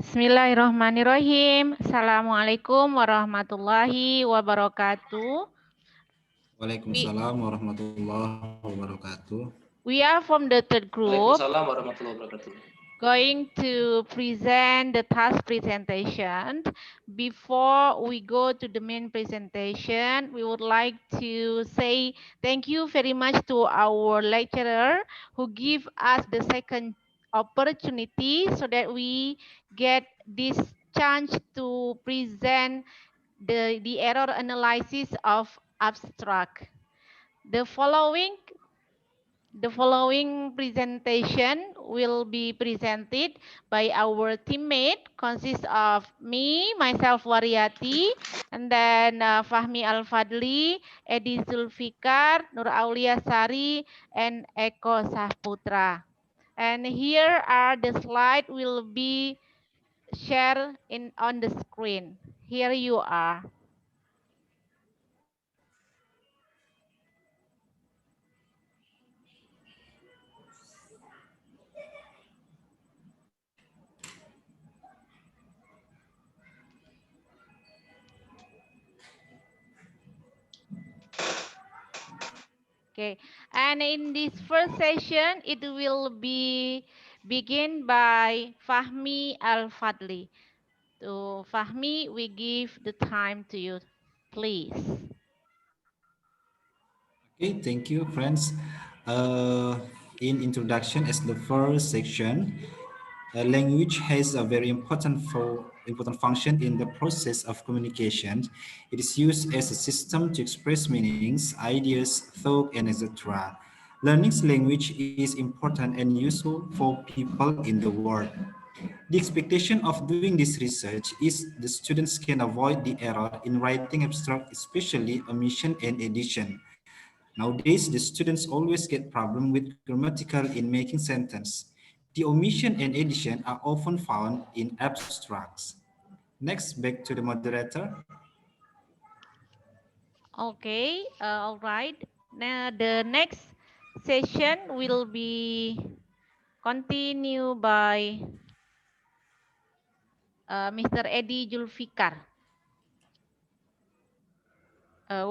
Bismillahirrahmanirrahim. Assalamualaikum warahmatullahi wabarakatuh. Waalaikumsalam warahmatullahi wabarakatuh. We are from the third group Waalaikumsalam warahmatullahi wabarakatuh. going to present the task presentation. Before we go to the main presentation, we would like to say thank you very much to our lecturer who give us the second opportunity so that we get this chance to present the error analysis of abstract. The following presentation will be presented by our teammate, consists of me, myself Wariati, and then Fahmi Al-Fadli, Edi Zulfikar, Nur Aulia Sari, and Eko Sahputra. And here are the slides will be shared on the screen. Here you are. Okay, and in this first session, it will be begin by Fahmi Al-Fadli. To Fahmi, we give the time to you, please. Okay, thank you, friends. In introduction, as the first section, language has a very important function in the process of communication. It is used as a system to express meanings, ideas, thought, and etc. Learning language is important and useful for people in the world. The expectation of doing this research is the students can avoid the error in writing abstract, especially omission and addition. Nowadays, the students always get problem with grammatical in making sentence. The omission and addition are often found in abstracts. Next, back to the moderator. Okay, all right. Now the next session will be continue by Mr. Edi Julfikar.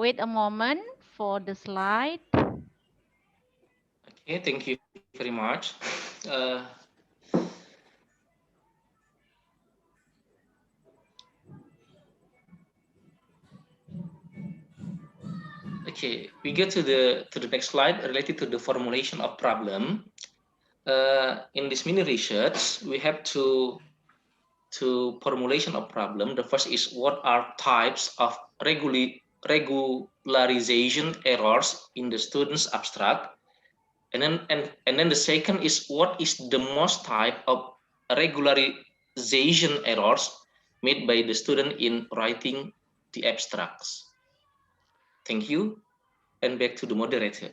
Wait a moment for the slide. Okay, thank you very much. Okay, we get to the next slide related to the formulation of problem. In this mini research, we have to formulation of problem. The first is what are types of regularization errors in the student's abstract, and then the second is what is the most type of regularization errors made by the student in writing the abstracts. Thank you, and back to the moderator.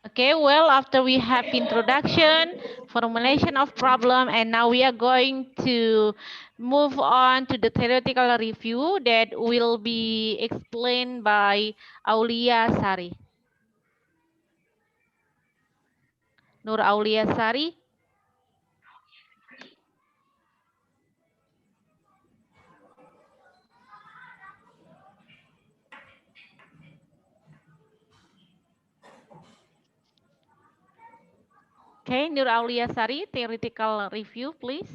Okay, well, after we have introduction, formulation of problem, and now we are going to move on to the theoretical review that will be explained by Aulia Sari. Nur Aulia Sari. Okay, Nur Aulia Sari, theoretical review, please.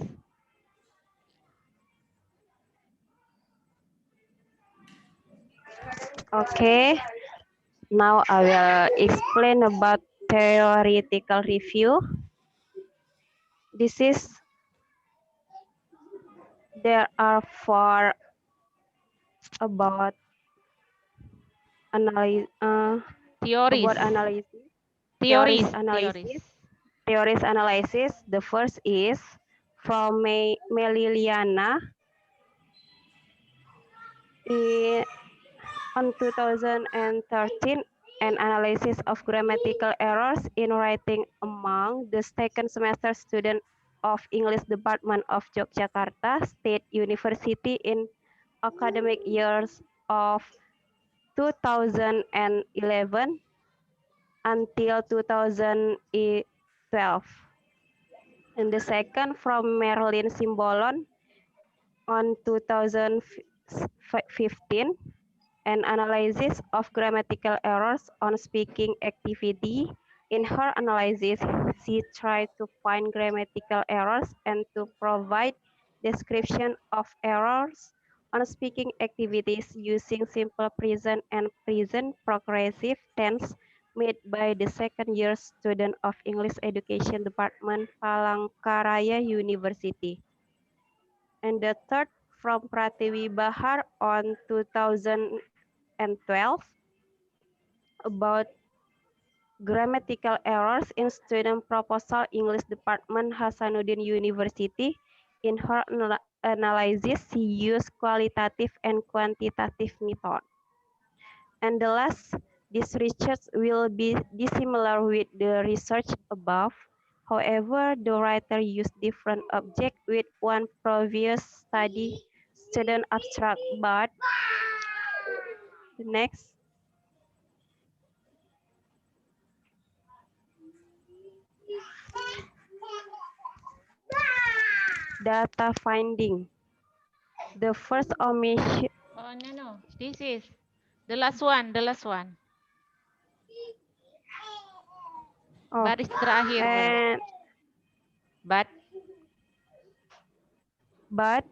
Okay, now I will explain about theoretical review. There are four about analysis. Theories. About analysis. Theories. Theories analysis. The first is from Meliliana on 2013, an analysis of grammatical errors in writing among the second semester students of English Department of Yogyakarta State University in academic years of 2011 until 2012. And the second from Merlin Simbolon, on 2015, an analysis of grammatical errors on speaking activity. In her analysis, she tried to find grammatical errors and to provide description of errors on speaking activities using simple present and present progressive tense made by the second year student of English Education Department, Palangkaraya University. And the third from Pratiwi Bahar on 2012 about grammatical errors in student proposal English Department Hasanuddin University. In her analysis, she used qualitative and quantitative method. And the last, this research will be dissimilar with the research above. However, the writer used different object with one previous study student abstract, but the next data finding. The first omission. Oh, no. This is the last one. Oh, Baris terakhir, Mbak. and but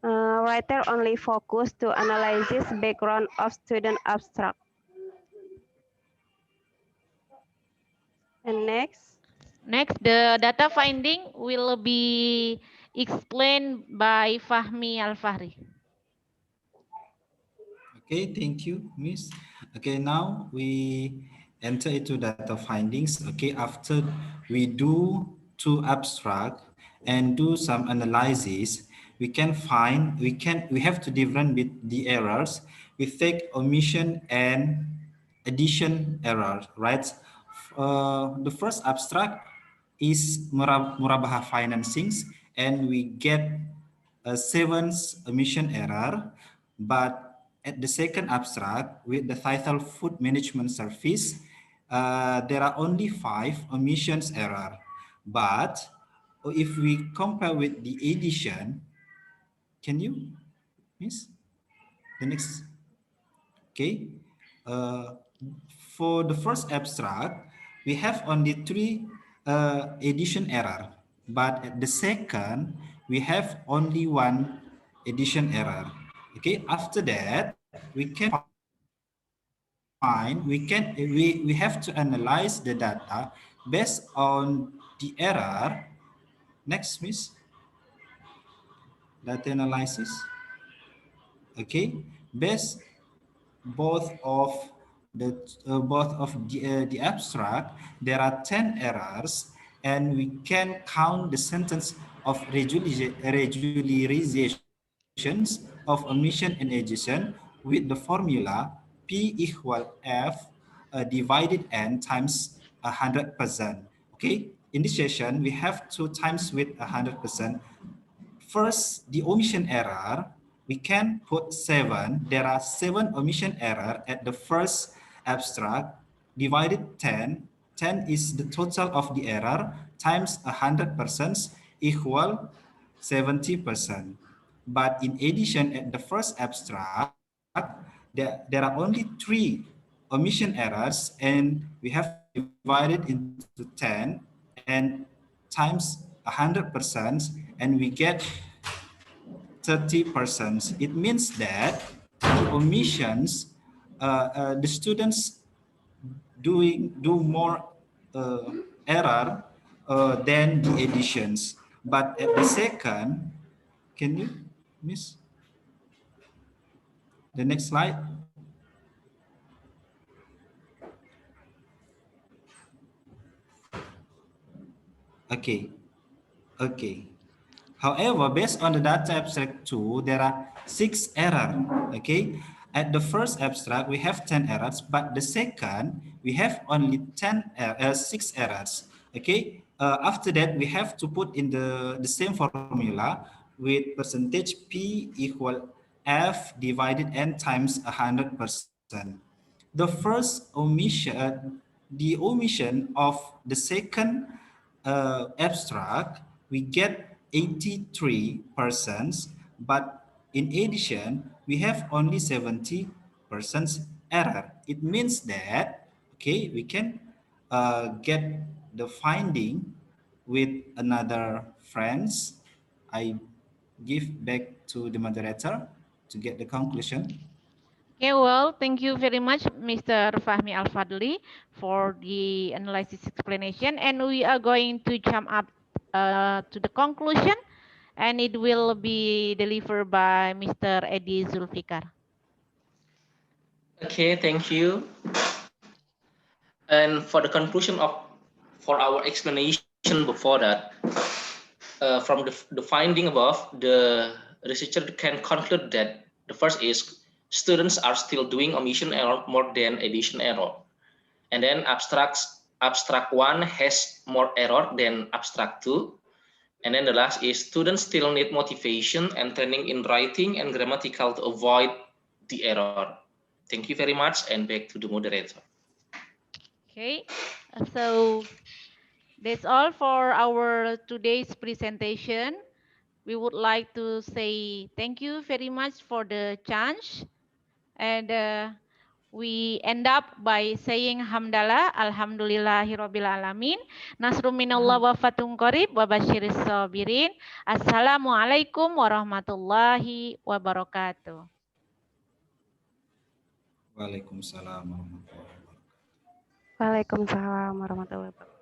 writer only focus to analysis background of student abstract. And next, the data finding will be explained by Fahmi Al-Fahri. Okay, thank you, Miss. Okay, now we enter into data findings. Okay, after we do two abstract and do some analysis, we have to differentiate the errors. We take omission and addition error, right? The first abstract is Murabahah financings, and we get a seventh omission error. But at the second abstract with the title Food Management Service, there are only 5 omissions error. But if we compare with the edition, can you, miss? The next, okay. For the first abstract, we have only 3 edition error, but at the second, we have only 1 edition error. Okay, after that, we can find, we have to analyze the data based on the error. Next, miss. Data analysis. Okay, based both of the abstract, there are 10 errors, and we can count the sentence of regularization of omission and addition with the formula P equal F divided N times 100%. Okay, in this session, we have to times with 100%. First, the omission error, we can put 7. There are 7 omission error at the first abstract, divided 10. 10 is the total of the error times 100% equal 70%. But in addition, at the first abstract, there are only 3 omission errors, and we have divided into 10 and times 100%, and we get 30%. It means that the omissions, the students do more error than the additions. But at the second, can you, miss? The next slide. Okay. However, based on the data abstract 2, there are 6 errors. Okay. At the first abstract, we have 10 errors, but the second, we have only 6 errors. Okay. After that, we have to put in the same formula with percentage P equal F divided N times 100%. The first omission, the omission of the second abstract, we get 83%, But in addition, we have only 70% error. It means that, okay, we can get the finding with another friends. I give back to the moderator to get the conclusion. Okay, well, thank you very much, Mr. Fahmi Al-Fadli, for the analysis explanation. And we are going to jump up to the conclusion, and it will be delivered by Mr. Edi Zulfikar. Okay, thank you. And for the conclusion for our explanation before that, from the finding above, the researcher can conclude that the first is students are still doing omission error more than addition error. And then abstract 1 has more error than abstract 2. And then the last is students still need motivation and training in writing and grammatical to avoid the error. Thank you very much, and back to the moderator. Okay, so that's all for our today's presentation. We would like to say thank you very much for the chance, and we end up by saying hamdalah, alhamdulillahirabbil alamin, nasrum minallah wa fathun qarib wa basyiris sabirin. Assalamualaikum warahmatullahi wabarakatuh. Waalaikumsalam warahmatullahi wabarakatuh. Waalaikumsalam warahmatullahi wabarakatuh.